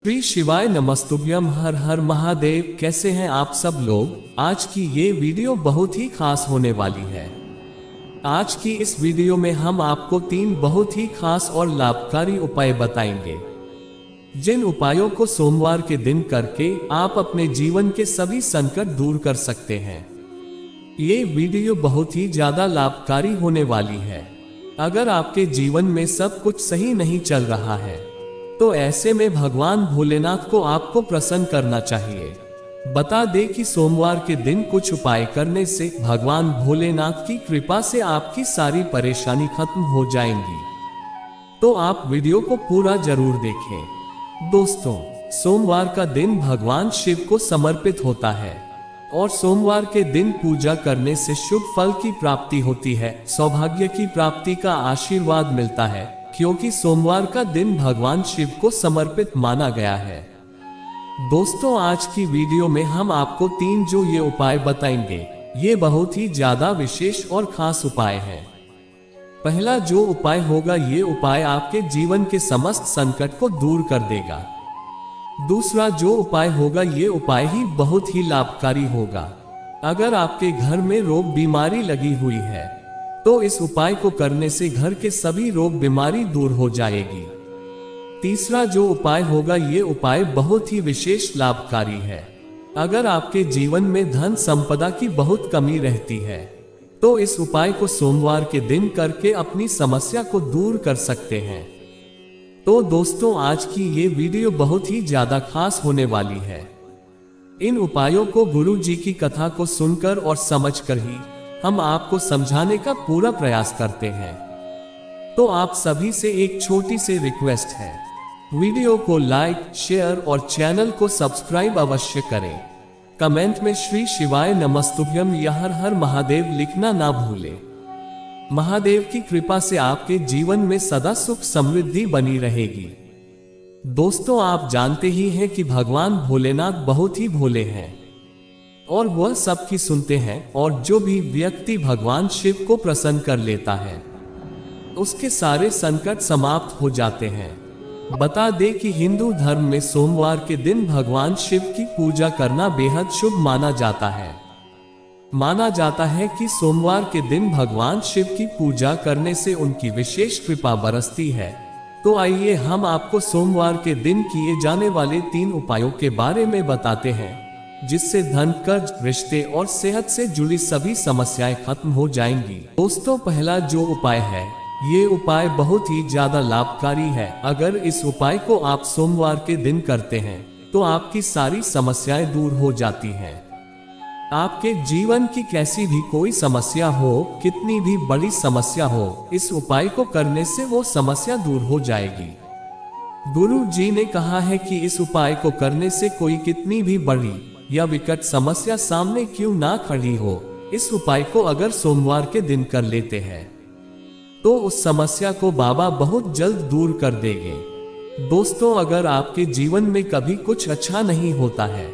श्री शिवाय नमस्तुभ्यम। हर हर महादेव। कैसे हैं आप सब लोग। आज की ये वीडियो बहुत ही खास होने वाली है। आज की इस वीडियो में हम आपको 3 बहुत ही खास और लाभकारी उपाय बताएंगे, जिन उपायों को सोमवार के दिन करके आप अपने जीवन के सभी संकट दूर कर सकते हैं। ये वीडियो बहुत ही ज्यादा लाभकारी होने वाली है। अगर आपके जीवन में सब कुछ सही नहीं चल रहा है तो ऐसे में भगवान भोलेनाथ को आपको प्रसन्न करना चाहिए। बता दें कि सोमवार के दिन कुछ उपाय करने से भगवान भोलेनाथ की कृपा से आपकी सारी परेशानी खत्म हो जाएंगी। तो आप वीडियो को पूरा जरूर देखें। दोस्तों, सोमवार का दिन भगवान शिव को समर्पित होता है और सोमवार के दिन पूजा करने से शुभ फल की प्राप्ति होती है, सौभाग्य की प्राप्ति का आशीर्वाद मिलता है, क्योंकि सोमवार का दिन भगवान शिव को समर्पित माना गया है। दोस्तों, आज की वीडियो में हम आपको 3 जो ये उपाय बताएंगे, ये बहुत ही ज्यादा विशेष और खास उपाय है। पहला जो उपाय होगा, ये उपाय आपके जीवन के समस्त संकट को दूर कर देगा। दूसरा जो उपाय होगा, ये उपाय ही बहुत ही लाभकारी होगा। अगर आपके घर में रोग बीमारी लगी हुई है तो इस उपाय को करने से घर के सभी रोग बीमारी दूर हो जाएगी। तीसरा जो उपाय होगा, ये उपाय बहुत ही विशेष लाभकारी है। अगर आपके जीवन में धन संपदा की बहुत कमी रहती है तो इस उपाय को सोमवार के दिन करके अपनी समस्या को दूर कर सकते हैं। तो दोस्तों, आज की ये वीडियो बहुत ही ज्यादा खास होने वाली है। इन उपायों को गुरु जी की कथा को सुनकर और समझकर ही हम आपको समझाने का पूरा प्रयास करते हैं। तो आप सभी से एक छोटी सी रिक्वेस्ट है, वीडियो को लाइक, शेयर और चैनल को सब्सक्राइब अवश्य करें। कमेंट में श्री शिवाय नमस्तुभ्यम या हर हर महादेव लिखना ना भूलें। महादेव की कृपा से आपके जीवन में सदा सुख समृद्धि बनी रहेगी। दोस्तों, आप जानते ही हैं कि भगवान भोलेनाथ बहुत ही भोले हैं और वह सबकी सुनते हैं, और जो भी व्यक्ति भगवान शिव को प्रसन्न कर लेता है उसके सारे संकट समाप्त हो जाते हैं। बता दें कि हिंदू धर्म में सोमवार के दिन भगवान शिव की पूजा करना बेहद शुभ माना जाता है। माना जाता है कि सोमवार के दिन भगवान शिव की पूजा करने से उनकी विशेष कृपा बरसती है। तो आइए हम आपको सोमवार के दिन किए जाने वाले 3 उपायों के बारे में बताते हैं, जिससे धन, कर्ज, रिश्ते और सेहत से जुड़ी सभी समस्याएं खत्म हो जाएंगी। दोस्तों, पहला जो उपाय है, ये उपाय बहुत ही ज्यादा लाभकारी है। अगर इस उपाय को आप सोमवार के दिन करते हैं तो आपकी सारी समस्याएं दूर हो जाती हैं। आपके जीवन की कैसी भी कोई समस्या हो, कितनी भी बड़ी समस्या हो, इस उपाय को करने से वो समस्या दूर हो जाएगी। गुरु जी ने कहा है कि इस उपाय को करने से कोई कितनी भी बड़ी या विकट समस्या सामने क्यों ना खड़ी हो, इस उपाय को अगर सोमवार के दिन कर लेते हैं तो उस समस्या को बाबा बहुत जल्द दूर कर देंगे। दोस्तों, अगर आपके जीवन में कभी कुछ अच्छा नहीं होता है,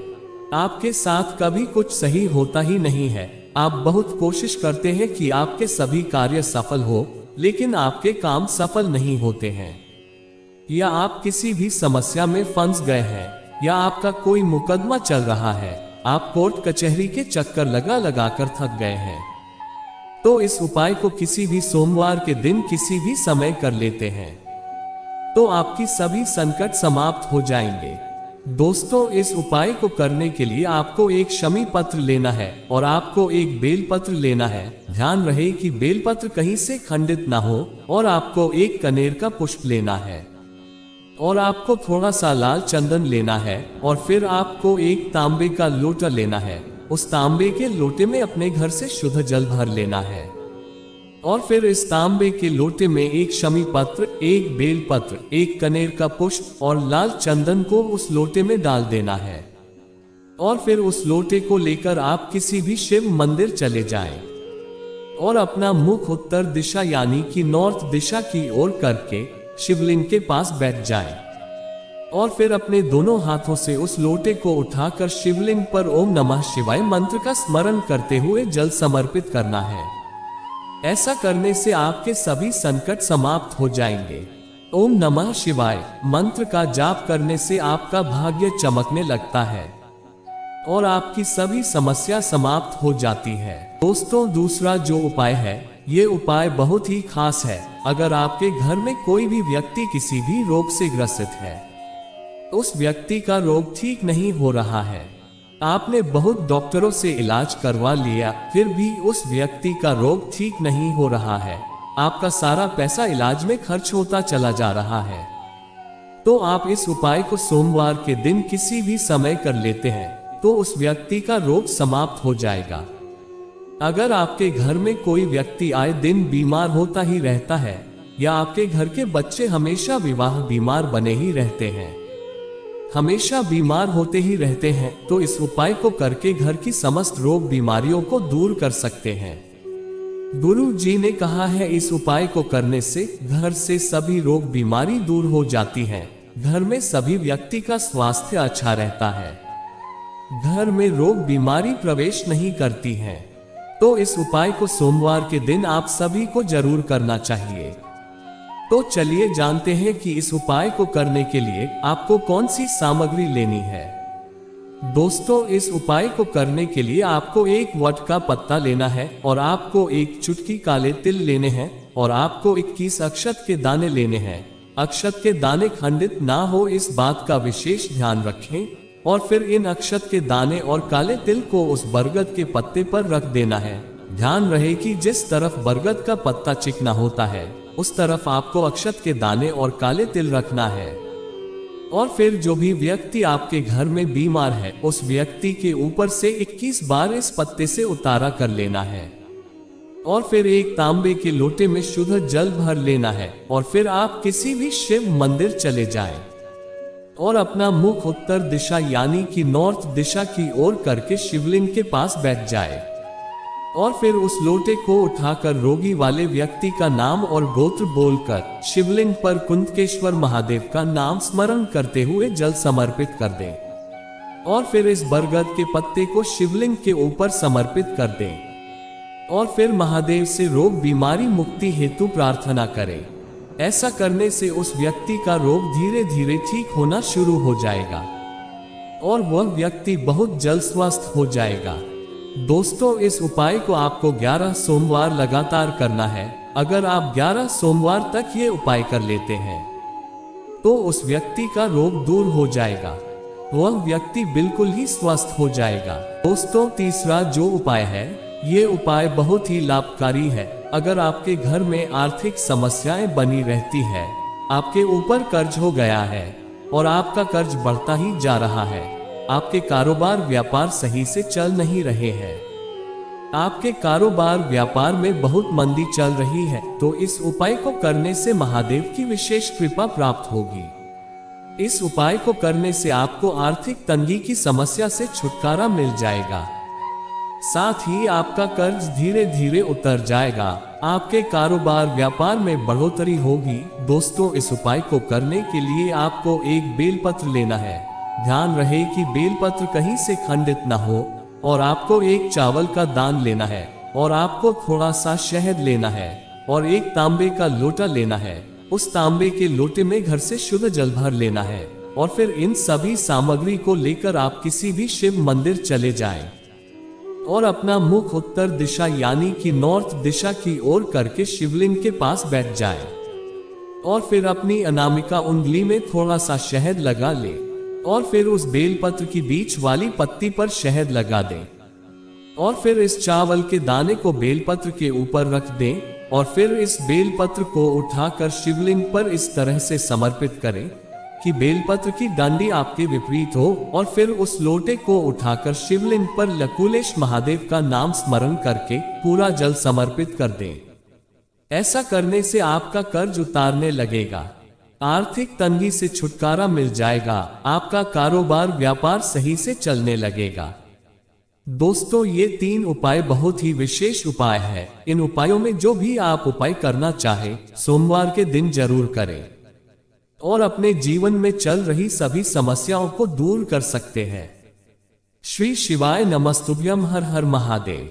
आपके साथ कभी कुछ सही होता ही नहीं है, आप बहुत कोशिश करते हैं कि आपके सभी कार्य सफल हो, लेकिन आपके काम सफल नहीं होते हैं, या आप किसी भी समस्या में फंस गए हैं, या आपका कोई मुकदमा चल रहा है, आप कोर्ट कचहरी के चक्कर लगा लगा कर थक गए हैं, तो इस उपाय को किसी भी सोमवार के दिन किसी भी समय कर लेते हैं तो आपकी सभी संकट समाप्त हो जाएंगे। दोस्तों, इस उपाय को करने के लिए आपको एक शमी पत्र लेना है और आपको एक बेलपत्र लेना है। ध्यान रहे कि बेलपत्र कहीं से खंडित ना हो, और आपको एक कनेर का पुष्प लेना है, और आपको थोड़ा सा लाल चंदन लेना है, और फिर आपको एक तांबे का लोटा लेना है। उस तांबे के लोटे में अपने घर से शुद्ध जल भर लेना है, और फिर इस तांबे के लोटे में एक शमी पत्र, एक बेल पत्र, एक कनेर का पुष्प और लाल चंदन को उस लोटे में डाल देना है। और फिर उस लोटे को लेकर आप किसी भी शिव मंदिर चले जाएं और अपना मुख उत्तर दिशा यानी कि नॉर्थ दिशा की ओर करके शिवलिंग के पास बैठ जाएं, और फिर अपने दोनों हाथों से उस लोटे को उठाकर शिवलिंग पर ओम नमः शिवाय मंत्र का स्मरण करते हुए जल समर्पित करना है। ऐसा करने से आपके सभी संकट समाप्त हो जाएंगे। ओम नमः शिवाय मंत्र का जाप करने से आपका भाग्य चमकने लगता है और आपकी सभी समस्या समाप्त हो जाती है। दोस्तों, दूसरा जो उपाय है, ये उपाय बहुत ही खास है। अगर आपके घर में कोई भी व्यक्ति किसी भी रोग से ग्रसित है, उस व्यक्ति का रोग ठीक नहीं हो रहा है, आपने बहुत डॉक्टरों से इलाज करवा लिया, फिर भी उस व्यक्ति का रोग ठीक नहीं हो रहा है, आपका सारा पैसा इलाज में खर्च होता चला जा रहा है, तो आप इस उपाय को सोमवार के दिन किसी भी समय कर लेते हैं तो उस व्यक्ति का रोग समाप्त हो जाएगा। अगर आपके घर में कोई व्यक्ति आए दिन बीमार होता ही रहता है, या आपके घर के बच्चे हमेशा विवाह बीमार बने ही रहते हैं, हमेशा बीमार होते ही रहते हैं, तो इस उपाय को करके घर की समस्त रोग बीमारियों को दूर कर सकते हैं। गुरु जी ने कहा है, इस उपाय को करने से घर से सभी रोग बीमारी दूर हो जाती है, घर में सभी व्यक्ति का स्वास्थ्य अच्छा रहता है, घर में रोग बीमारी प्रवेश नहीं करती है। तो इस उपाय को सोमवार के दिन आप सभी को जरूर करना चाहिए। तो चलिए जानते हैं कि इस उपाय को करने के लिए आपको कौन सी सामग्री लेनी है। दोस्तों, इस उपाय को करने के लिए आपको एक वट का पत्ता लेना है और आपको एक चुटकी काले तिल लेने हैं और आपको 21 अक्षत के दाने लेने हैं। अक्षत के दाने खंडित ना हो, इस बात का विशेष ध्यान रखें। और फिर इन अक्षत के दाने और काले तिल को उस बरगद के पत्ते पर रख देना है। ध्यान रहे कि जिस तरफ बरगद का पत्ता चिकना होता है, उस तरफ आपको अक्षत के दाने और काले तिल रखना है। और फिर जो भी व्यक्ति आपके घर में बीमार है, उस व्यक्ति के ऊपर से 21 बार इस पत्ते से उतारा कर लेना है। और फिर एक तांबे के लोटे में शुद्ध जल भर लेना है और फिर आप किसी भी शिव मंदिर चले जाएं और अपना मुख उत्तर दिशा यानी कि नॉर्थ दिशा की ओर करके शिवलिंग के पास बैठ जाए और फिर उस लोटे को उठाकर रोगी वाले व्यक्ति का नाम और गोत्र बोलकर शिवलिंग पर कुंतकेश्वर महादेव का नाम स्मरण करते हुए जल समर्पित कर दें और फिर इस बरगद के पत्ते को शिवलिंग के ऊपर समर्पित कर दें और फिर महादेव से रोग बीमारी मुक्ति हेतु प्रार्थना करें। ऐसा करने से उस व्यक्ति का रोग धीरे धीरे ठीक होना शुरू हो जाएगा और वह व्यक्ति बहुत जल्द स्वस्थ हो जाएगा। दोस्तों, इस उपाय को आपको 11 सोमवार लगातार करना है। अगर आप 11 सोमवार तक ये उपाय कर लेते हैं तो उस व्यक्ति का रोग दूर हो जाएगा, वह व्यक्ति बिल्कुल ही स्वस्थ हो जाएगा। दोस्तों, तीसरा जो उपाय है, ये उपाय बहुत ही लाभकारी है। अगर आपके घर में आर्थिक समस्याएं बनी रहती है, आपके ऊपर कर्ज हो गया है और आपका कर्ज बढ़ता ही जा रहा है, आपके कारोबार व्यापार सही से चल नहीं रहे हैं, आपके कारोबार व्यापार में बहुत मंदी चल रही है, तो इस उपाय को करने से महादेव की विशेष कृपा प्राप्त होगी। इस उपाय को करने से आपको आर्थिक तंगी की समस्या से छुटकारा मिल जाएगा, साथ ही आपका कर्ज धीरे धीरे उतर जाएगा, आपके कारोबार व्यापार में बढ़ोतरी होगी। दोस्तों, इस उपाय को करने के लिए आपको एक बेलपत्र लेना है। ध्यान रहे कि बेलपत्र कहीं से खंडित न हो और आपको एक चावल का दान लेना है और आपको थोड़ा सा शहद लेना है और एक तांबे का लोटा लेना है। उस तांबे के लोटे में घर से शुद्ध जल भर लेना है और फिर इन सभी सामग्री को लेकर आप किसी भी शिव मंदिर चले जाएं और अपना मुख उत्तर दिशा यानी कि नॉर्थ दिशा की ओर करके शिवलिंग के पास बैठ जाएं और फिर अपनी अनामिका उंगली में थोड़ा सा शहद लगा ले और फिर उस बेलपत्र की बीच वाली पत्ती पर शहद लगा दें और फिर इस चावल के दाने को बेलपत्र के ऊपर रख दें और फिर इस बेलपत्र को उठाकर शिवलिंग पर इस तरह से समर्पित करें कि बेलपत्र की डांडी आपके विपरीत हो और फिर उस लोटे को उठाकर शिवलिंग पर लकुलेश महादेव का नाम स्मरण करके पूरा जल समर्पित कर दें। ऐसा करने से आपका कर्ज उतारने लगेगा, आर्थिक तंगी से छुटकारा मिल जाएगा, आपका कारोबार व्यापार सही से चलने लगेगा। दोस्तों, ये 3 उपाय बहुत ही विशेष उपाय है। इन उपायों में जो भी आप उपाय करना चाहे सोमवार के दिन जरूर करें और अपने जीवन में चल रही सभी समस्याओं को दूर कर सकते हैं। श्री शिवाय नमस्तुभ्यम। हर हर महादेव।